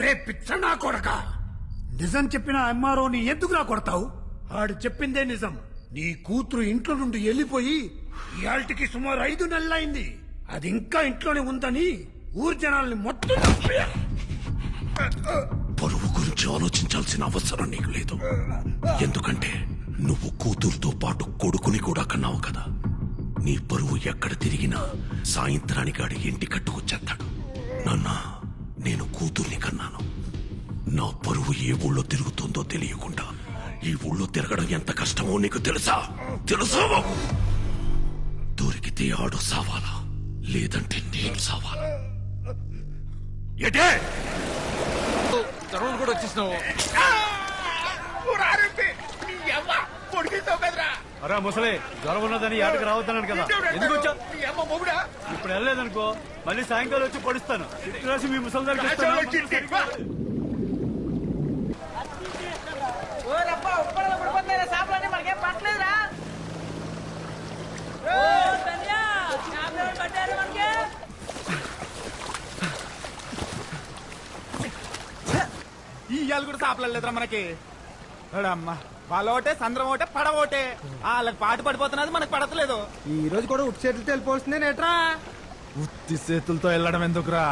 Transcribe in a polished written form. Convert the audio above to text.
రే పిచ్చనా కొడక, నిజం చెప్పిన ఎంఆర్ఓని ఎందుకులా కొడతావు? ఆడు చెప్పిందే నిజం. నీ కూతురు ఇంట్లో నుండి వెళ్ళిపోయి ఇయాల్టికి సుమారు 5 నెలలైంది. అది ఇంకా ఇంట్లోనే ఉందని ఊరు జనాల్ని మొత్తం పరువు గురించి ఆలోచించాల్సిన అవసరం నీకు లేదు. ఎందుకంటే నువ్వు కూతురుతో పాటు కొడుకుని కూడా కన్నావు కదా. నీ పరువు ఎక్కడ తిరిగినా సాయంత్రానికి ఆడి ఇంటి కట్టుకొచ్చేస్తాడు. నాన్న, నేను కూతుర్ని కన్నాను. నా పరువు ఏ ఊళ్ళో తిరుగుతుందో తెలియకుండా ఈ ఊళ్ళో తిరగడం ఎంత కష్టమో నీకు తెలుసా? దొరికితే ఆడు సావాలా, లేదంటే నేను సావాలా? ఎటే కూడా వచ్చేసినావు. అరా ముసలే, జ్వరం ఉన్నదని ఏడకి రావద్దన్నాను కదా, ఎందుకు వచ్చా? ఇప్పుడు వెళ్ళలేదనుకో మళ్ళీ సాయంకాలం వచ్చి పడుస్తాను. చిట్టు రాసి మీ ముసలి దగ్గర ఇవాళ కూడా సాపలేదురా మనకి. అమ్మ వాళ్ళ ఒకటే, సంద్రం ఒకటే, పడవ ఒకటే. వాళ్ళకి పాటు పడిపోతున్నది, మనకు పడతలేదు. ఈ రోజు కూడా ఉట్టి చేతులతో వెళ్ళిపోతుందే నేట్రా. ఉత్తి చేతులతో వెళ్ళడం ఎందుకురా?